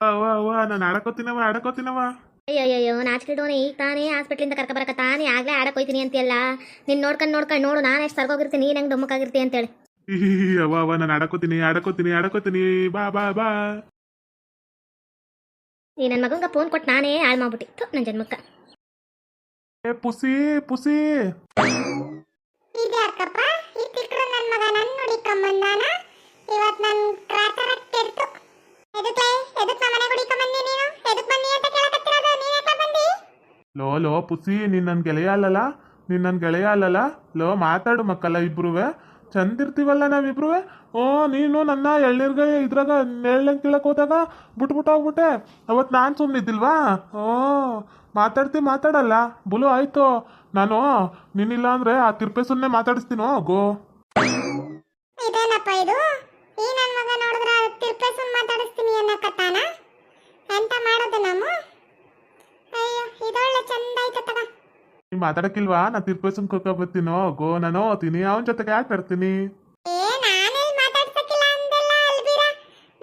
ವಾ ವಾ ನಾನು ಆಡಕೋತೀನವ. ಅಯ್ಯಯ್ಯೋ ನಾಚಿಕೆಡೋನೆ ಈಗ ತಾನೇ ಹಾಸ್ಪಿಟ್ಲಿಂದ ಕರ್ಕ ತಾನೇ ಆಗ್ಲೇ ಆಡಕ್ ಹೋಯ್ತೀನಿ ಅಂತೆಲ್ಲ ನಿನ್ ನೋಡ್ಕೊಂಡು ನೋಡು ನಾನು ಎಷ್ಟು ಸರ್ಗೋಗಿರ್ತೀನಿ ನೀನ್ ಹೆಂಗ್ ಡೊಮ್ಮಕ್ಕಾಗಿರ್ತಿ ಅಂತೇಳಿ. ಅವ್ವ ನಾನು ಆಡಕೋತೀನಿ. ಬಾ ಬಾ ಬಾ. ಈ ನನ್ನ ಮಗಂಗ ಫೋನ್ ಕೊಟ್ಟು ನಾನೇ ಹಾಳು ಮಾಡ್ಬಿಟ್ಟಿ ನನ್ನ ಜನ್ಮಕ್ಕ. ಏ ಪುಸಿ ಪುಸಿ. ಇದ್ಯಾಕಪ್ಪ ಈ ತಿಕ್ರು ನನ್ನ ಮಗ ನನ್ನ ನೋಡಿಕೊಂಬಂದಾನ. ಇವತ್ತು ನನ್ನ ಕ್ರಾತರಕ್ತಿರ್ತು. ಎದಕ್ಕೆ ಮನೆ ಗುಡಿಕೊಂಬಂದಿ ನೀನು? ಎದಕ್ಕೆ ಬನ್ನಿ ಅಂತ ಕೇಳಕತ್ತಿರೋದು? ನೀನ್ ಯಾಕೆ ಬಂದಿ? ಲೋ ಪುಸಿ ನೀನ್ ನನ್ ಗೆಳೆಯ ಅಲ್ಲಲ್ಲ. ಲೋ ಮಾತಾಡು ಮಕ್ಕಲ್ಲ ಇಬ್ರುವೆ ಚಂದಿರ್ತೀವಲ್ಲ ನಾವಿಬ್ರುವೆ. ನೀನು ನನ್ನ ಎಳ್ನೀರ್ಗೆ ಇದ್ರಾಗ ನೇಳ್ನಂಗೆ ಕೀಳಕ್ ಹೋದಾಗ ಬಿಟ್ಬಿಟ್ಟೋಗ್ಬಿಟ್ಟೆ. ಅವತ್ತು ನಾನು ಸುಮ್ಮನಿದ್ದಿಲ್ವಾ? ಮಾತಾಡಲ್ಲ ಬುಲು ಆಯ್ತು. ನಾನು ನೀನಿಲ್ಲ ಅಂದ್ರೆ ಆ ತಿರ್ಪೆ ಸುನ್ನೆ ಮಾತಾಡಿಸ್ತೀನೋ ಗೋ. ಇದೇನಪ್ಪ ಇದು? ಈ ನನ್ನ ಮಗ ನೋಡಿದ್ರ ತಿರ್ಪೇಸನ್ ಮಾತಾಡಿಸ್ತೀನಿ ಅನ್ನಕತ್ತಾನ. ಎಂತ ಮಾಡೋದು ನಾವು? ಅಯ್ಯೋ ಇದೊಳ್ಳೆ ಚಂದ ಐತೆ ತಗ. ನೀ ಮಾತಾಡಕ್ಕಿಲ್ವಾ? ನಾ ತಿರ್ಪೆ ಸುನ್ ಬರ್ತೀನೋ ಗೋ. ನಾನು ಹೋಗ್ತೀನಿ ಅವನ ಜೊತೆಗೆ ಯಾಕೆ ಬರ್ತೀನಿ? ನಾನೆಲ್ಲಿ ಮಾತಾಡ್ಸಕ್ಕಿಲ್ಲ ಅಂದೆಲ್ಲ ಅಲ್ಬೀರ.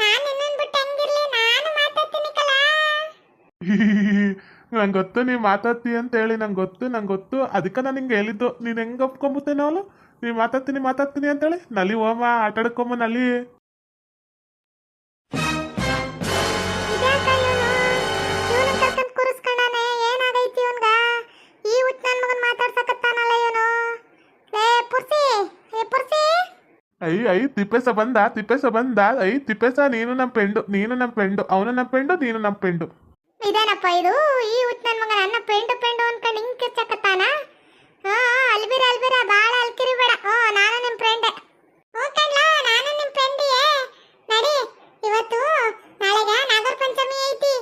ನಾನು ನಿನ್ನನ್ ಬಿಟ್ಟು ಹೆಂಗಿರ್ಲಿ? ನಾನು ಮಾತಾಡ್ತೀನಿ ಕಲಾ. ನಂಗೆ ಗೊತ್ತು ನೀ ಮಾತಾಡ್ತಿ ಅಂತ ಹೇಳಿ. ನಂಗೆ ಗೊತ್ತು ಅದಕ್ಕೆ ನಾನು ಹಿಂಗೆ ಹೇಳಿದ್ದು. ನೀನು ಹೆಂಗೆ ಒಪ್ಕೊಂಬತ್ತೇನೋ ಅವಳು ನೀ ಮಾತಾಡ್ತೀನಿ ಅಂತೇಳಿ. ನಲ್ಲಿ ಹೋಮ ಆಟಾಡ್ಕೊಂಬ ನಲ್ಲಿ. ಐ ತಿಪ್ಪೇಸ ಬಂದ. ತಿಪ್ಪೇಸ ನೀನು ನಮ್ಮ ಪೆಂಡು ಅವನು ನಮ್ಮ ಪೆಂಡು ನೀನು ನಮ್ಮ ಪೆಂಡು. ಇದೇನಪ್ಪ ಇದು? ಈ ಹುಟ್ಟು ನನ್ನ ಮಗ ನನ್ನ ಪೆಂಡು ಅನ್ಕೊಂಡು ಹಿಂಗೆ ಕಿರ್ಚಕತ್ತಾನ. ಅಲ್ಬಿರ ಬಾಳ ಅಲ್ಕಿರಿ ಬೇಡ. ನಾನು ನಿಮ್ಮ ಫ್ರೆಂಡೆ. ಕಣ್ಲ ನಾನು ನಿಮ್ಮ ಫ್ರೆಂಡಿಯೇ. ನಡಿ ಇವತ್ತು ನಾಳೆಗೆ ನಾಗರ ಪಂಚಮಿ ಐತಿ.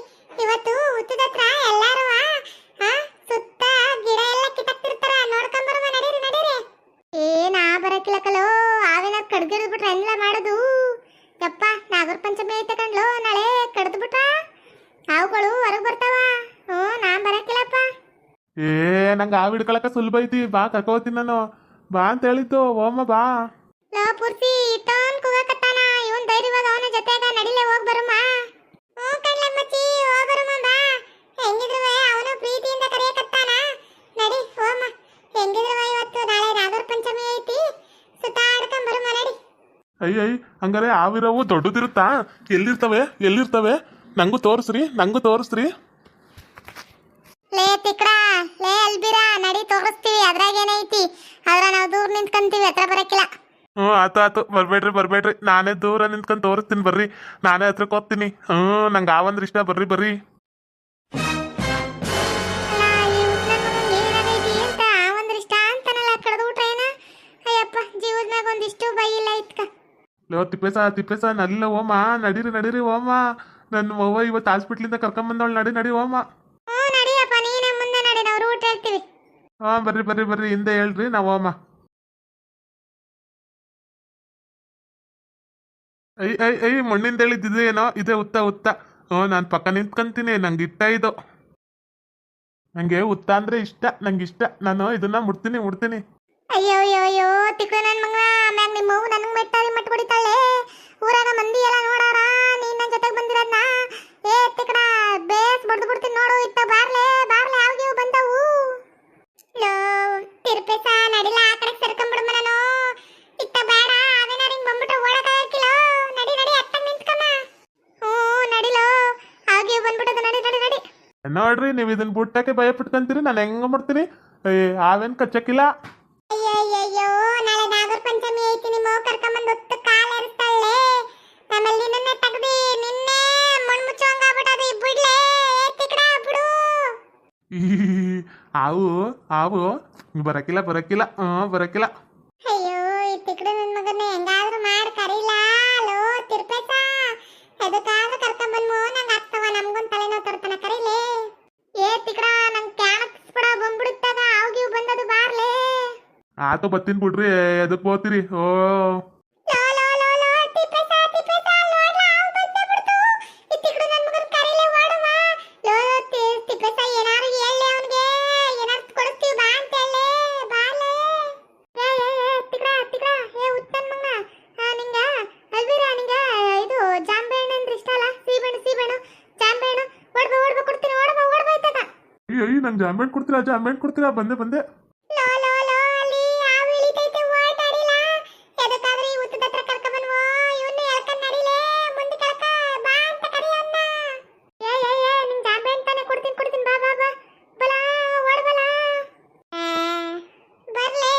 ಇವತ್ತು ಹುತ್ತದ ಹತ್ರ ಎಲ್ಲಾರು ಸುತ್ತ ಗಿಡ ಎಲ್ಲ ಕಿತ್ತಾಕ್ತಿರ್ತಾರ. ನೋಡ್ಕೊಂಬರುವ ನಡೀರಿ. ನಾ ಬರಕಿಲ್ಲ ಕಲೋ. ಆವೇನ ಕಡ್ಗಿರಿದ್ ಬಿಟ್ರೆ ಎಲ್ಲ ಮಾಡೋದು. ಯಪ್ಪ ನಾಗರ ಪಂಚಮಿ ಐತೆ ಕಣ್ಲೋ. ನಾಳೆ ಕಡ್ದು ಬಿಟ್ರ ಅವುಗಳು ಹೊರಗೆ ಬರ್ತಾವ. ನಾ ಬರಕಿಲ್ಲಪ್ಪ. ನಂಗೆ ಆ ಹಿಡ್ಕೊಳಕ ಸುಲಭ ಐತಿ. ಬಾ ಕರ್ಕೋತೀನಿ ನಾನು. ಬಾ ಅಂತ ಹೇಳಿದ್ದು ಓಮ್ಮ ಬಾ. ಲೋ ಪೂರ್ತಿ ಇಟ್ಟೋನ್ ಕೂಗಕತ್ತಾನ. ಇವನ್ ಧೈರ್ಯವಾಗ ಅವನ ಜೊತೆಗ ನಡಿಲೆ ಹೋಗ್ ಬರುಮ್ಮ. ಕಣ್ಲಮ್ಮಚ್ಚಿ ಹೋಗ್ ಬರುಮ್ಮ ಬಾ. ಹೆಂಗಿದ್ರು ಅವನು ಪ್ರೀತಿಯಿಂದ ಕರೆಯಕತ್ತಾನ. ನಡಿ ಹೋಮ. ಹೆಂಗಿದ್ರು ಇವತ್ತು ನಾಳೆ ನಾಗರ ಪಂಚಮಿ ಐತಿ. ಸುತ್ತಾಡ್ಕೊಂಡ್ ಬರುಮ್ಮ ನಡಿ. ಅಯ್ಯ ಹಂಗಾರೆ ಆವಿರವು ದೊಡ್ಡದಿರುತ್ತಾ? ಎಲ್ಲಿರ್ತವೆ? ನಂಗೂ ತೋರಿಸ್ರಿ. ಲೇ ತಿಕ್ರಾ, ಲೇ ಅಲ್ಬಿರ, ನಡಿ ತೋರಿಸ್ತೀವಿ. ಅದ್ರಾಗ ಏನೈತಿ? ಆದ್ರ ನಾವು ದೂರ ನಿಂತ್ಕೊಂತೀವಿ, ಹತ್ರ ಬರಕಿಲ್ಲ. ಆತು ಬರ್ಬೇಡ್ರಿ. ನಾನೇ ದೂರ ನಿಂತ್ಕೊಂಡು ತೋರಿಸ್ತೀನಿ ಬರ್ರಿ. ನಾನೇ ಹತ್ರಕ್ಕೆ ಹೋಗ್ತೀನಿ. ನಂಗೆ ಆವಂದ್ರೆ ಇಷ್ಟ. ಬರ್ರಿ. ಲೋ ತಿಪ್ಪೇಸ ನಲ್ಲ ಓಮ. ನಡೀರಿ ಓಮ. ನನ್ನ ಅವ್ವ ಇವತ್ತು ಹಾಸ್ಪಿಟ್ಲಿಂದ ಕರ್ಕೊಂಬಂದವಳು. ನಡಿ ಓಮ. ನಡಿಯಪ್ಪ ನೀನೇ ಮುಂದೆ ನಡಿ, ನಾವು ರೂಟ್ ಹೇಳ್ತೀವಿ. ಬರ್ರಿ ಹಿಂದೆ ಹೇಳ್ರಿ ನಾವು ಓಮ. ಐ ಮಣ್ಣಿಂದ ಹೇಳಿದ್ದಿದೆ ಏನೋ. ಇದೆ ಉತ್ತ. ನಾನು ಪಕ್ಕ ನಿಂತ್ಕೊಂತೀನಿ. ನಂಗೆ ಇಷ್ಟ ಇದು. ನಂಗೆ ಉತ್ತ ಅಂದ್ರೆ ಇಷ್ಟ. ನಾನು ಇದನ್ನ ಮುಡ್ತೀನಿ. ಅಯ್ಯೋ ತಿಕ್ಕ ನನ್ನ ಮಗ. ಮ್ಯಾಗ ನಿಮ್ಮ ಅವ್ವ ನನಗೆ ಮಟ್ಟ ಹೊಡಿತಾಳೆ. ಊರಾಗ ಮಂದಿ ಎಲ್ಲ ನೋಡಾರ ನೀನ್ ನನ್ನ ಜೊತೆಗೆ ಬಂದಿರೋದ್ನ. ತಿಕ್ಕಡ ಬೇಸ್ ಬಡ್ದು ಬಿಡ್ತೀನಿ ನೋಡು. ಇತ್ತ ಬಾರ್ಲೆ ಯಾವ್ದು ಬಂದವು. ಲೋ ತಿರ್ಪೇಸ ನಡಿಲ ಆ ಕಡೆ ಸರ್ಕೊಂಡ್ಬಿಡಮ್ಮ. ನಾನು ಇತ್ತ ಬೇಡ. ಅವೇನಾರ ಹಿಂಗ್ ಬಂದ್ಬಿಟ್ರೆ ಓಡಕ್ಕಾಗಿಲ್ಲ. ನಡಿ ಅತ್ತ ನಿಂತ್ಕಮ್ಮ. ನಡಿಲೋ ಹಾಗೆ ಬಂದ್ಬಿಟ್ಟದ. ನಡಿ. ನೋಡ್ರಿ ನೀವು ಇದನ್ನ ಬುಟ್ಟಕ್ಕೆ ಭಯ ಪಟ್ಕೊಂತೀರಿ. ನಾನು ಹೆಂಗ ಮಾಡ್ತೀನಿ? ಆವೇನ್ ಕಚ್ಚಕ್ಕಿಲ್ಲ. ಅಯ್ಯೋ ನಾಳೆ ನಾಗರ ಪಂಚಮಿ ಐತಿ. ನಿಮ್ಮ ಕರ್ಕೊಂಬಂದು ಹೊತ್ತು ಕಾಲು ಎರಿಸ್ತಾಳೆ. ಆಮೇಲೆ ನಿನ್ನೆ ತೆಗ್ದಿ ನಿನ್ನೆ ಮಣ್ಣು ಮುಚ್ಚೋಂಗಾಗ್ಬಿಟ್ಟದು. ಬಿಡ್ಲೆ ತಿಕ್ಕಡ ಬಿಡು. ಆವು ಬರಕಿಲ್ಲ. ಅಯ್ಯೋ ಈ ತಿಕ್ಕಡ ನನ್ನ ಮಗನ ಹೆಂಗಾದ್ರೂ ಮಾಡಿ ಕರೀಲ. ಲೋ ತಿರ್ಪೇಸ ಎದಕ್ಕಾದ್ರೂ ಕರ್ಕೊಂಬಂದು ನಂಗೆ ಆಗ್ತವ. ನಮ್ಗೊಂದು ತಲೆನೋವು ತರ್ತಾನ. ಕರೀಲೆ ತಿಕ್ಕಡ ನಂಗೆ ಕ್ಯಾಣಕ್ಸ್ಬಿಡ ಬಂದ್ಬಿಡುತ್ತಾಗ. ಅವ್ಗಿವ್ ಬಂದದು ಬಾರ್ಲೆ. ಆತು ಬತ್ತೀನಿ ಬಿಡ್ರಿ. ಎದಕ್ ಹೋಗ್ತೀರಿ? ನಂಗೆ ಜಾಂಬೆಂಟ್ ಕೊಡ್ತೀರಾ ಜಾಂಬೆಂಟ್ ಕೊಡ್ತೀರಾ ಬಂದೆ ಬಂದೆ ಲೋ ಲೋ ಲೋ ಅಲ್ಲಿ ಹಾವು ಇಳಿತೈತೆ ಓಡಾಡಿಲ್ಲ ಎದಕ್ಕಾದ್ರೆ ಈ ಉತ್ತದ ಹತ್ರ ಕರ್ಕೊಂಡ್ಬನ್ವೋ ಇವನ್ನ ಎಳ್ಕೊಂಡ್ ನಡಿಲೇ ಮುಂದೆ ಕರ್ಕ ಬಾ ಅಂತ ಕರಿಯನ್ನ ಏ ನಿನ್ ಜಾಂಬೆ ಅಂತಾನೆ ಕೊಡ್ತೀನಿ ಬಾ ಬಾ ಬಾ ಬಲ ಓಡ್ ಬಲ ಬರ್ಲೆ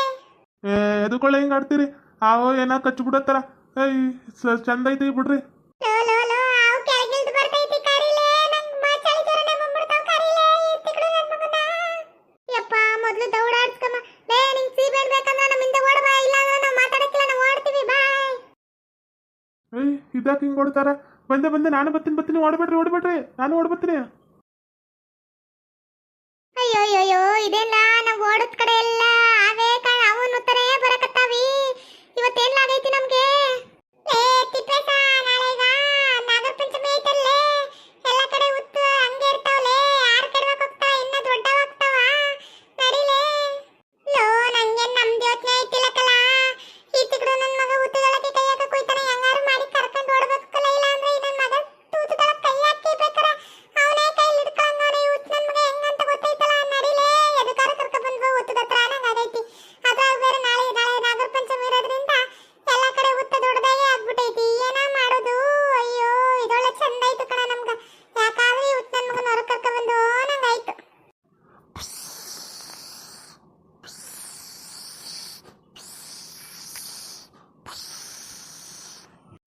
ಎದುಕೊಳ್ಳೆ ಹಿಂಗೆ ಆಡ್ತೀರಿ ಹಾವು ಏನೋ ಕಚ್ಚಿ ಬಿಡತ್ತಾರ ಏಯ್ ಚಂದ ಐತಿ ಬಿಡ್ರಿ ಲೋ ಲೋ ಲೋ ಹಾವು ಕೆಳಗಿಳಿದು ಬರ್ತೈತಿ ಕರಿಲೇ ನಂಗ್ ಮಚಳಿ ಜರನೆ ಬಂದ್ಬಿಡ್ತಾವ ಕರಿಲೇ ತಿಕ್ಳು ನನ್ ಮಗನ ಯಪ್ಪ ಮೊದಲು ದೌಡಾಡ್ಸ್ಕಮ್ಮ ಲೇ ನಿಂಗ್ ಸೀಬೆಹಣ್ಣು ಬೇಕಂದ್ರೆ ನಮ್ಮಿಂದ ಓಡ ಬಾ ಇಲ್ಲ ಅಂದ್ರೆ ನಾವು ಮಾತಾಡಕ್ಕಿಲ್ಲ ನಾವು ಓಡ್ತೀವಿ ಬಾಯ್ ಏಯ್ ಇದಾಕೆ ಹಿಂಗೆ ಓಡ್ತಾರ ಬಂದೆ ಬಂದೆ ನಾನು ಬರ್ತೀನಿ ಓಡ್ಬೇಡ್ರಿ ನಾನು ಓಡ್ಬರ್ತೀನಿ ಅಯ್ಯೋ ಅಯ್ಯೋ ಇದೆಲ್ಲ ನಾವು ಓಡದ ಕಡೆ ಎಲ್ಲ ಅವೇ ಅವನು ತರ ಬರಕತ್ತಾವಿ ಇವತ್ತೇನ್ಲಾಗೈತಿ ನಮ್ಗೆ ಏ ತಿಪ್ಪೇಸ ನಾಳೆಗ ನಾಗರ ಪಂಚಮಿ ಐತಲ್ಲೇ ಎಲ್ಲ ಕಡೆ ಉತ್ತು ಹಂಗೆ ಇರ್ತಾವಲೇ ಯಾರ ಕಡೆ ಹೋಗ್ತಾ ಇನ್ನ ದೊಡ್ಡವಾಗ್ತಾವ ನಡಿಲೇ ಲೋ ನಂಗೆ ನಮ್ದು ಯೋಚನೆ ಐತಿಲ್ಲಕಲ್ಲ ಈ ತಿಕ್ಕಡು ನನ್ನ ಮಗ ಉತ್ತುಗಳಕ್ಕೆ ಕೈ ಹಾಕ ಕೊಯ್ತಾನೆ ಹೆಂಗಾರು ಮಾಡಿ ಕರ್ಕೊಂಡು ಓಡಬೇಕಲ್ಲ ಇಲ್ಲ ಅಂದ್ರೆ ನನ್ನ ಮಗ ತೂತುಗಳ ಕೈ ಹಾಕಿ ಬೇಕಾರ ಅವನೇ ಕೈ ಹಿಡ್ಕೊಂಡವನೇ ಉತ್ತು ನನ್ನ ಮಗ ಹೆಂಗಂತ ಗೊತ್ತೈತಲ್ಲ ನಡಿಲೇ ಎದಕಾರ ಕರ್ಕೊಂಡು ಬಂದ್ವ ಉತ್ತದ ಹತ್ರ ನಂಗಾಗೈತಿ ಅದ್ರಾಗ ಬೇರೆ ನಾಳೆ ನಾಗರ ಪಂಚಮಿ ಇರೋದ್ರಿಂದ ಎಲ್ಲ ಕಡೆ ಉತ್ತ ದೊಡ್ಡದಾಗೆ ಆಗ್ಬಿಟ್ಟೈತಿ ಏನ ಮಾಡೋದು ಅಯ್ಯೋ ಇದೊಳ್ಳೆ ಚಂದ ಆಯ್ತು ಕಣ ನಮ್ಗ ಯಾಕಾದ್ರೆ ಈ ಉತ್ತ ನನ್ನ ಮಗನ ಹೊರ ಕರ್ಕೊಂಡು ಬಂದು ನಂಗಾಯ್ತು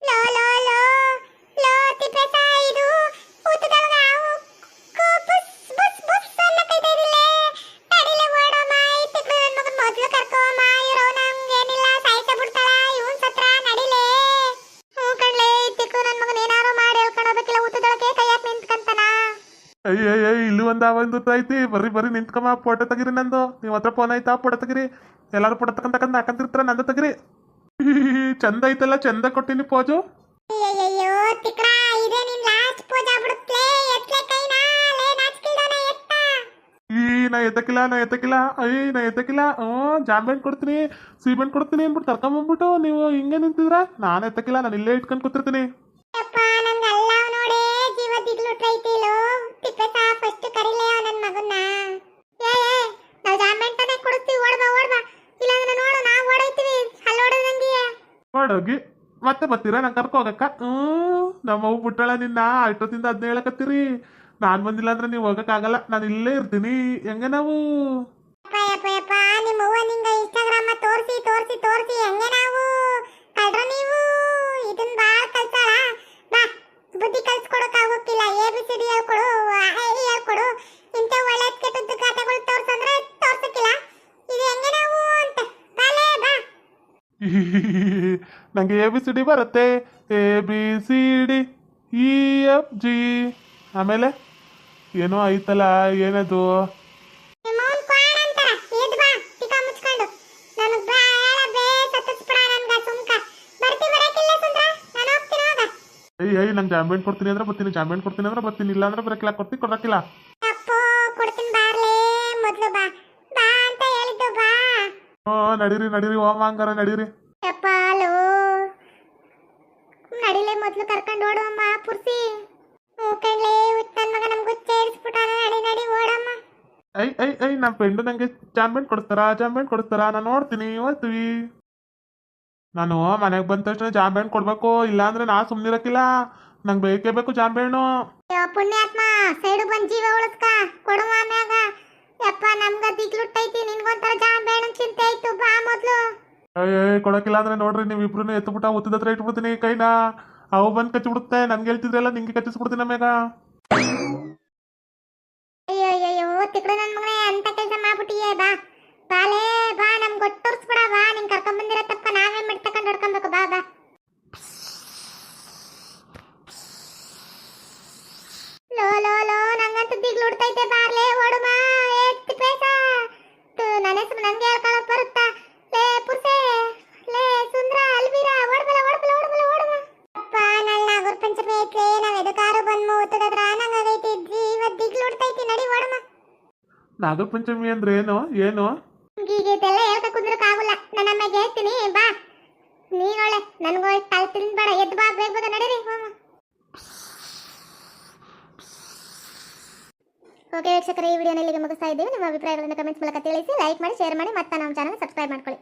ಲೋ ಲೋ ಲೋ ಲೋ ತಿಪ್ಪೇಸ ಇದು ಉತ್ತದೊಳಗ ಹಾವು ಬುಸ್ ಬುಸ್ ಬುಸ್ ಅನ್ನ ಕೈದಿರಿಲೆ ತಡಿಲೆ ಓಡೋಮ ಈ ತಿಕ್ಕಳು ನನ್ನ ಮಗನ ಮೊದಲು ಕರ್ಕೋಮ ಇರೋ ನಮ್ಗೇನಿಲ್ಲ ಸಾಯಿಸ ಬಿಡ್ತಾಳ ಇವನ್ ಸತ್ರ ನಡಿಲೆ ಹ್ಞೂ ಕಣ್ಲೆ ಈ ತಿಕ್ಕಳು ನನ್ನ ಮಗನ ಏನಾರು ಮಾಡಿ ಹೇಳ್ಕೊಂಡೋಗ್ಬೇಕಿಲ್ಲ ಉತ್ತದೊಳಗೆ ಕೈ ಹಾಕಿ ನಿಂತ್ಕಂತಾನ ಅಯ್ಯ ಇಲ್ಲಿ ಒಂದು ಐತಿ ಬರ್ರಿ ನಿಂತ್ಕಮ್ಮ ಫೋಟೋ ತೆಗಿರಿ ನಂದು ನೀವು ಹತ್ರ ಫೋನ್ ಆಯ್ತಾ ಫೋಟೋ ತೆಗಿರಿ ಎಲ್ಲಾರು ಫೋಟೋ ತಕೊಂಡ್ ಹಾಕಂತಿರ್ತಾರ ನಂದು ತೆಗಿರಿ ಚಂದ ಐತಲ್ಲ ಚಂದ ಕೊಟ್ಟಿನಿ ಪೋಜು ಅಯ್ಯಯ್ಯೋ ತಿಕ್ಕಡ ಇದೇ ನಿನ್ ಲಾಸ್ಟ್ ಪೋಜ್ ಆಗ್ಬಿಡುತ್ತೆ ಎತ್ಲೆ ಕೈನಾ ಲೇ ನಾಚ್ಕಿಲ್ದಾನೆ ಎತ್ತ ನಾ ಎತ್ತಕಿಲ್ಲ ಜಾಂಬೆಂಟ್ ಕೊಡ್ತೀನಿ ಸೀಬೆಂಟ್ ಕೊಡ್ತೀನಿ ಅಂದ್ಬಿಟ್ಟು ಕರ್ಕೊಂಬಂದ್ಬಿಟ್ಟು ನೀವು ಹಿಂಗೆ ನಿಂತಿದ್ರ ನಾನು ಎತ್ತಕಿಲ್ಲ ನಾನು ಇಲ್ಲೇ ಇಟ್ಕೊಂಡು ಕೂತಿರ್ತೀನಿ ಯಪ್ಪ ನಂಗಲ್ಲ ನೋಡೇ ಜೀವ ದಿಗ್ಲುಟ್ರೈತಿಲೋ ತಿಪ್ಪೇಸ ಫಸ್ಟ್ ಕರಿಲೇ ನನ್ನ ಮಗನ್ನ ಏ ನಾವು ಜಾಮೆಂಟನೆ ಕೊಡ್ತೀವಿ ಓಡ್ಬಾ ಇಲ್ಲಾಂದ್ರೆ ನೋಡು ನಾವು ಓಡೈತೀವಿ ಅಲ್ಲಿ ಓಡೋದಂಗೆ ಹೊಡೋಗಿ ಮತ್ತೆ ಬರ್ತೀರಾ ನಂಗೆ ಕರ್ಕೊ ಹೋಗಕ್ಕ ನಮ್ಮ ಅವು ಬಿಟ್ಟಳ ನಿನ್ನ ಅಷ್ಟೊತ್ತಿಂದ ಅದನ್ನ ಹೇಳಕತ್ತೀರಿ ನಾನು ಬಂದಿಲ್ಲ ಅಂದ್ರೆ ನೀವು ಹೋಗಕ್ಕಾಗಲ್ಲ ನಾನು ಇಲ್ಲೇ ಇರ್ತೀನಿ ಹೆಂಗೆ ನಾವು ಯಪ್ಪ ನಿಮ್ಮ ಅವ್ವ ನಿಂಗ ಇನ್ಸ್ಟಾಗ್ರಾಮ್ ತೋರಿಸಿ ಹೆಂಗೆ ನಾವು ಕಳ್ರ ನೀವು ಇದನ್ನ ಬಾಳ ಕಲ್ತಾಳ ಬಾ ಬುದ್ಧಿ ಕಲ್ಸ್ಕೊಡಕ್ ಆಗೋಕಿಲ್ಲ ABCD ಹೇಳ್ಕೊಡು ಹೇಳ್ಕೊಡು ಇಂಥ ಒಳ್ಳೆದ್ ಕೆಟ್ಟದ್ದು ಕಥೆಗಳು ತೋರ್ಸಂದ್ರೆ ತೋರ್ಸಕ್ಕಿಲ್ಲ ಇದು ಹೆಂಗೆ ನಾವು ಅಂತ ಬಾಲೇ ಬಾ ನಂಗೆ ABCD ಬರುತ್ತೆ ABCD EFG ಆಮೇಲೆ ಏನೋ ಐತಲ್ಲ ಏನದು ನಿಮ್ಮವನ್ ಕ್ವಾಣ ಅಂತಾರ ಎದ್ ಬಾ ಟಿಕ ಮುಚ್ಕೊಂಡು ನನಗ್ ಬೇಡ ಸತ್ತಿಸ್ಬಿಡ ನನ್ಗ ಸುಮ್ಕ ಬರ್ತಿ ಬರಕಿಲ್ಲ ಸುಂದ್ರ ನಾನು ಹೋಗ್ತೀನಿ ಹೋಗ ಏಯ್ ನಂಗೆ ಜಾಂಬೆಂಟ್ ಕೊಡ್ತೀನಿ ಅಂದ್ರೆ ಬರ್ತೀನಿ ಇಲ್ಲ ಅಂದ್ರೆ ಬರಕಿಲ್ಲ ಕೊಡಕ್ಕಿಲ್ಲ ಅಪ್ಪೋ ಕೊಡ್ತೀನಿ ಬಾರ್ಲೇ ಮೊದ್ಲು ಬಾ ಬಾ ಅಂತ ಹೇಳಿದ್ದು ಬಾ ನಡೀರಿ ಹೋಮ ಹಂಗಾರ ನಡೀರಿ ಯಪ್ಪಾಲೋ ನಡಿಲೆ ಮೊದ್ಲು ಕರ್ಕೊಂಡು ಓಡಮ್ಮ ಪುರ್ಸಿ ಕಣ್ಲೆ ನನ್ನ ಮಗ ನಮ್ಗೆ ಸೇರಿಸ್ಬಿಟ್ಟಾನ ನಡಿ ಓಡಮ್ಮ ಐ ನಮ್ಮ ಫ್ರೆಂಡು ನಂಗೆ ಜಾಂಬೆಂಟ್ ಕೊಡಿಸ್ತಾರಾ ನಾನು ನೋಡ್ತೀನಿ ಹೋಗ್ತೀವಿ ನಾನು ಮನೆಗೆ ಬಂದ ತಕ್ಷಣ ಜಾಂಬೆಂಟ್ ಕೊಡ್ಬೇಕು ಇಲ್ಲಾಂದ್ರೆ ನಾ ಸುಮ್ಮನಿರಕ್ಕಿಲ್ಲ ನಂಗೆ ಬೇಕೇ ಬೇಕು ಜಾಂಬೆಣ್ಣು ಪುಣ್ಯಾತ್ಮ ಸೈಡು ಬಂದ್ ಜೀವ ಉಳಿಸ್ಕ ಕೊಡುವ ಆಮ್ಯಾಗ ಯಪ್ಪ ನಮ್ಗ ದಿಗ್ಲುಟ್ಟೈತಿ ನಿನ್ಗೊಂಥರ ಜಾಂಬೇಣ ಚಿಂತೆ ಆಯ್ತು ಬಾ ಮೊದ್ಲು ಕೊಡಕ್ಕಿಲ್ಲ ಅಂದ್ರೆ ನೋಡ್ರಿ ನೀವು ಇಬ್ರು ಎತ್ತುಬಿಟ್ಟ ಒತ್ತದ ಹತ್ರ ಇಟ್ಬಿಡ್ತೀನಿ ಕೈನ ಅವು ಬಂದು ಕಚ್ಚಿಬಿಡುತ್ತೆ ನನ್ಗೆ ಹೇಳ್ತಿದ್ರಲ್ಲ ನಿಂಗೆ ಕಚ್ಚಿಸ್ಬಿಡ್ತೀನಿ ಆಮ್ಯಾಗ ಅಯ್ಯೋ ತಿಕ್ಕಡು ನನ್ನ ಮಗನೇ ಅಂತ ಕೆಲಸ ಮಾಡ್ಬಿಟ್ಟಿಯೇ ಬಾ ಬಾಲೇ ಬಾ ನಮ್ಗೆ ಗೊತ್ತೋರ್ಸ್ಬಿಡ ಬಾ ನಿಂಗೆ ಕರ್ಕೊಂಡ್ ಬಂದಿರೋ ತಪ್ಪ ನಾವೇ ಮಿಡ್ ತಕೊಂಡು ಹೊಡ್ಕೊಬೇಕು ಬಾ ಲೋ ಲೋ ಲೋ ನಂಗಂತೂ ದಿಗ್ಲುಡ್ತೈತೆ ಬಾರ್ಲೇ ಓಡುಮ ಎತ್ತಿ ಪೇಸ ನನ್ನ ಹೆಸರು ನಂಗೆ ಹೇಳ್ಕೊಳಕ್ ಬರುತ್ತಾ ಲೇ ಪುರ್ಸೆ ಲೇ ಸುಂದ್ರ ಅಲ್ವೀರ ಓಡ್ಬಲ ಅಪ್ಪ ನನ್ನ ನಾಗರ ಪಂಚಮಿ ಐತ್ಲೇ ನಾವ್ ಎದಕಾರು ಬಂದ್ ಮೂತದದ್ರ ನಂಗಾಗೈತಿ ಜೀವ ದಿಗ್ಲುಡ್ತೈತಿ ನಡಿ ಓಡುಮ ನಾಗರ ಪಂಚಮಿ ಅಂದ್ರೆ ಏನು ಈಗ ಇದೆಲ್ಲ ಹೇಳ್ಕ ಕುಂದ್ರಕ್ಕಾಗಲ್ಲ ನನ್ನ ಅಮ್ಮಗೆ ಹೇಳ್ತೀನಿ ಬಾ ನೀನೊಳ್ಳೆ ನನ್ಗೋ ತಲೆ ತಿನ್ಬೇಡ ಎದ್ದು ಬಾ ಬೇಗ ನಡೀರಿ ಓಕೆ ವೀಕ್ಷಕರೇ, ಈ ವಿಡಿಯೋನ ಇಲ್ಲಿಗೆ ಮುಗಿಸ್ತಾ ಇದ್ದೀವಿ. ನಿಮ್ಮ ಅಭಿಪ್ರಾಯಗಳನ್ನು ಕಮೆಂಟ್ಸ್ ಮೂಲಕ ತಿಳಿಸಿ, ಲೈಕ್ ಮಾಡಿ, ಶೇರ್ ಮಾಡಿ, ಮತ್ತೆ ನಮ್ಮ ಚಾನಲ್ ಸಬ್ಸ್ಕ್ರೈಬ್ ಮಾಡ್ಕೊಳ್ಳಿ.